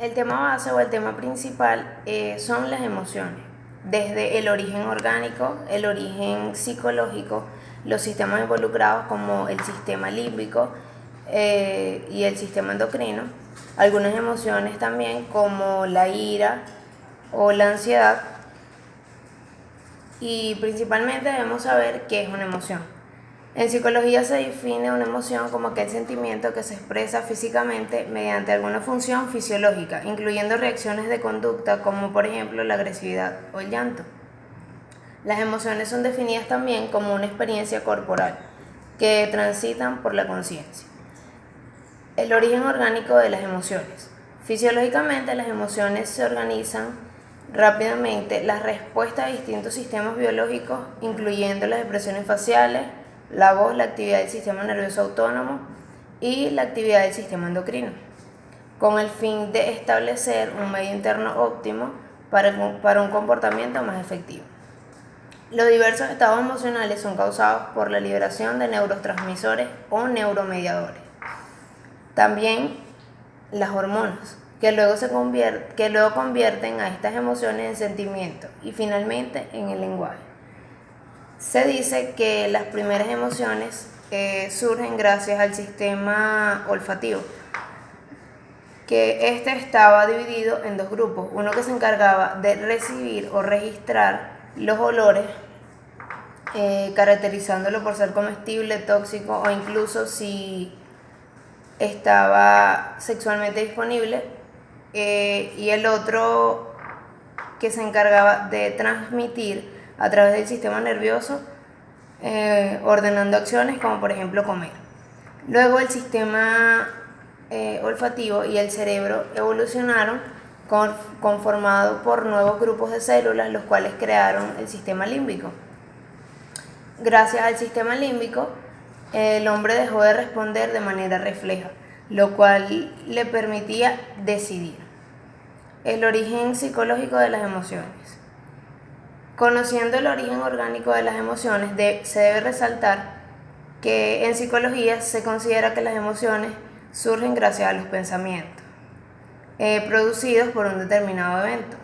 El tema base o el tema principal son las emociones, desde el origen orgánico, el origen psicológico, los sistemas involucrados como el sistema límbico y el sistema endocrino, algunas emociones también como la ira o la ansiedad, y principalmente debemos saber qué es una emoción. En psicología se define una emoción como aquel sentimiento que se expresa físicamente mediante alguna función fisiológica, incluyendo reacciones de conducta como por ejemplo la agresividad o el llanto. Las emociones son definidas también como una experiencia corporal que transitan por la conciencia. El origen orgánico de las emociones. Fisiológicamente las emociones se organizan rápidamente las respuestas a distintos sistemas biológicos, incluyendo las expresiones faciales, la voz, la actividad del sistema nervioso autónomo y la actividad del sistema endocrino, con el fin de establecer un medio interno óptimo para un comportamiento más efectivo. Los diversos estados emocionales son causados por la liberación de neurotransmisores o neuromediadores. También las hormonas, que luego convierten a estas emociones en sentimientos y finalmente en el lenguaje. Se dice que las primeras emociones surgen gracias al sistema olfativo, que este estaba dividido en dos grupos, uno que se encargaba de recibir o registrar los olores, caracterizándolo por ser comestible, tóxico o incluso si estaba sexualmente disponible, y el otro que se encargaba de transmitir a través del sistema nervioso, ordenando acciones como por ejemplo comer. Luego el sistema olfativo y el cerebro evolucionaron conformado por nuevos grupos de células, los cuales crearon el sistema límbico. Gracias al sistema límbico, el hombre dejó de responder de manera refleja, lo cual le permitía decidir. El origen psicológico de las emociones. Conociendo el origen orgánico de las emociones, se debe resaltar que en psicología se considera que las emociones surgen gracias a los pensamientos producidos por un determinado evento.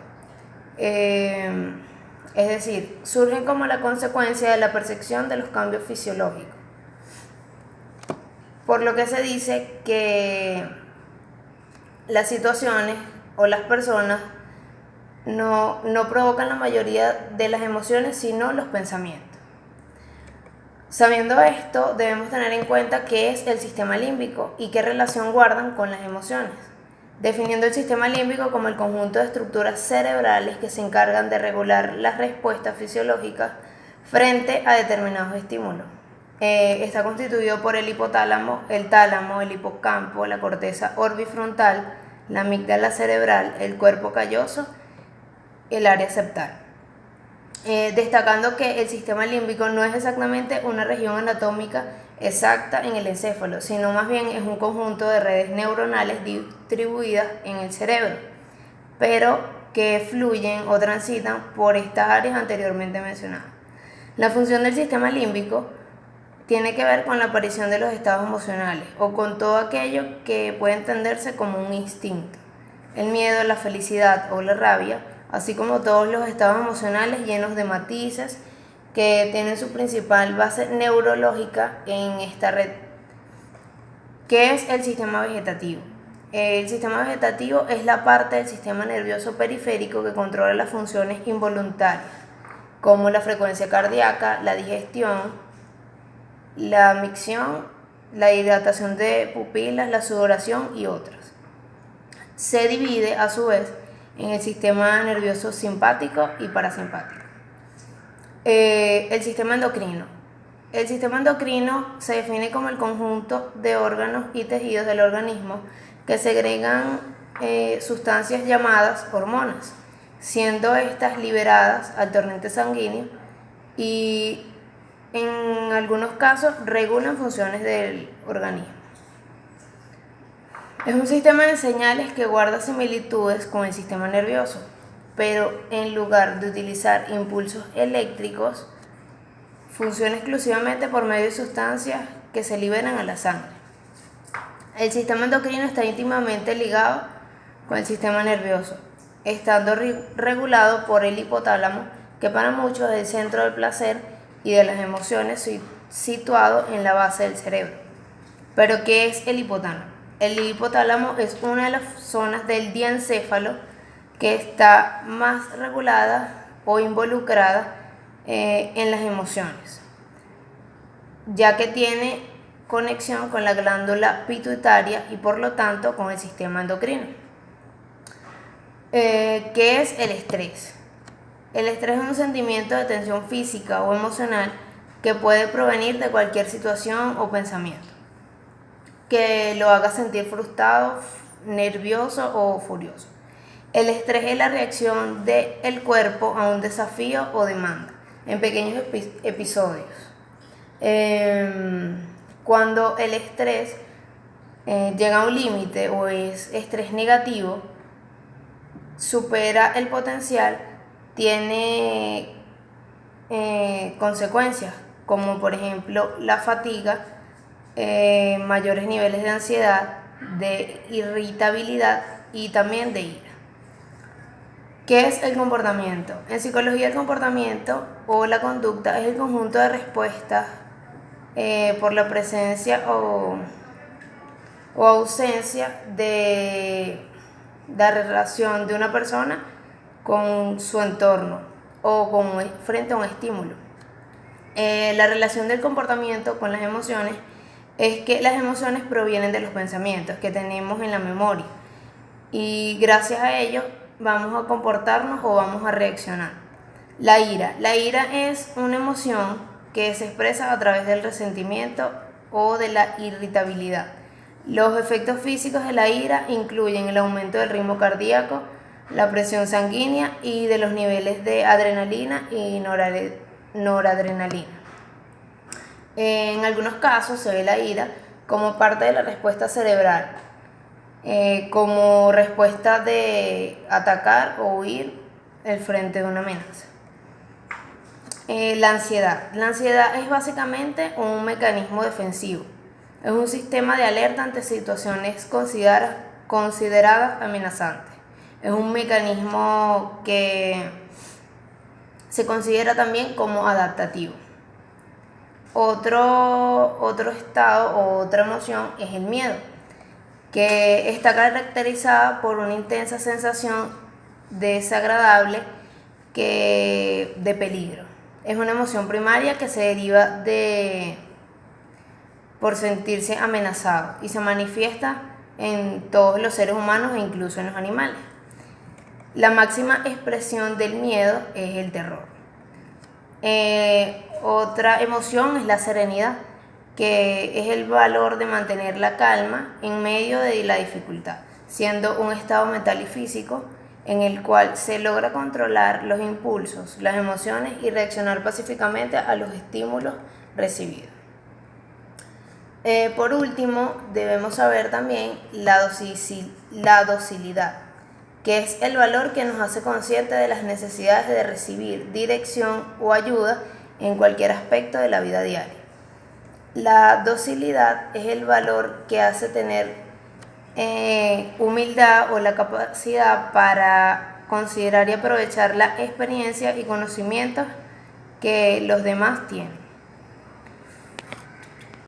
Es decir, surgen como la consecuencia de la percepción de los cambios fisiológicos. Por lo que se dice que las situaciones o las personas no provocan la mayoría de las emociones, sino los pensamientos. Sabiendo esto, debemos tener en cuenta qué es el sistema límbico y qué relación guardan con las emociones, definiendo el sistema límbico como el conjunto de estructuras cerebrales que se encargan de regular las respuestas fisiológicas frente a determinados estímulos. Está constituido por el hipotálamo, el tálamo, el hipocampo, la corteza orbifrontal, la amígdala cerebral, el cuerpo calloso, el área septal. Destacando que el sistema límbico no es exactamente una región anatómica exacta en el encéfalo, sino más bien es un conjunto de redes neuronales distribuidas en el cerebro, pero que fluyen o transitan por estas áreas anteriormente mencionadas. La función del sistema límbico tiene que ver con la aparición de los estados emocionales o con todo aquello que puede entenderse como un instinto. El miedo, la felicidad o la rabia, así como todos los estados emocionales llenos de matices que tienen su principal base neurológica en esta red. ¿Qué es el sistema vegetativo? El sistema vegetativo es la parte del sistema nervioso periférico que controla las funciones involuntarias, como la frecuencia cardíaca, la digestión, la micción, la hidratación de pupilas, la sudoración y otras. Se divide a su vez en el sistema nervioso simpático y parasimpático. El sistema endocrino. El sistema endocrino se define como el conjunto de órganos y tejidos del organismo que segregan sustancias llamadas hormonas, siendo estas liberadas al torrente sanguíneo y en algunos casos regulan funciones del organismo. Es un sistema de señales que guarda similitudes con el sistema nervioso, pero en lugar de utilizar impulsos eléctricos, funciona exclusivamente por medio de sustancias que se liberan a la sangre. El sistema endocrino está íntimamente ligado con el sistema nervioso, estando regulado por el hipotálamo, que para muchos es el centro del placer y de las emociones, situado en la base del cerebro. ¿Pero qué es el hipotálamo? El hipotálamo es una de las zonas del diencéfalo que está más regulada o involucrada en las emociones, ya que tiene conexión con la glándula pituitaria y por lo tanto con el sistema endocrino. ¿Qué es el estrés? El estrés es un sentimiento de tensión física o emocional que puede provenir de cualquier situación o pensamiento que lo haga sentir frustrado, nervioso o furioso. El estrés es la reacción del cuerpo a un desafío o demanda en pequeños episodios. Cuando el estrés llega a un límite o es estrés negativo, supera el potencial, tiene consecuencias como por ejemplo la fatiga, mayores niveles de ansiedad, de irritabilidad y también de ira. ¿Qué es el comportamiento? En psicología, el comportamiento o la conducta es el conjunto de respuestas por la presencia o ausencia de la relación de una persona con su entorno o frente a un estímulo. La relación del comportamiento con las emociones es que las emociones provienen de los pensamientos que tenemos en la memoria y gracias a ellos vamos a comportarnos o vamos a reaccionar. La ira es una emoción que se expresa a través del resentimiento o de la irritabilidad. Los efectos físicos de la ira incluyen el aumento del ritmo cardíaco, la presión sanguínea y de los niveles de adrenalina y noradrenalina. En algunos casos se ve la ira como parte de la respuesta cerebral, como respuesta de atacar o huir frente de una amenaza. La ansiedad es básicamente un mecanismo defensivo. Es un sistema de alerta ante situaciones consideradas amenazantes. Es un mecanismo que se considera también como adaptativo. Otro estado o otra emoción es el miedo, que está caracterizada por una intensa sensación desagradable de peligro. Es una emoción primaria que se deriva por sentirse amenazado y se manifiesta en todos los seres humanos e incluso en los animales. La máxima expresión del miedo es el terror. Otra emoción es la serenidad, que es el valor de mantener la calma en medio de la dificultad, siendo un estado mental y físico en el cual se logra controlar los impulsos, las emociones y reaccionar pacíficamente a los estímulos recibidos. Por último, debemos saber también la docilidad, que es el valor que nos hace conscientes de las necesidades de recibir dirección o ayuda en cualquier aspecto de la vida diaria. La docilidad es el valor que hace tener humildad o la capacidad para considerar y aprovechar la experiencia y conocimientos que los demás tienen.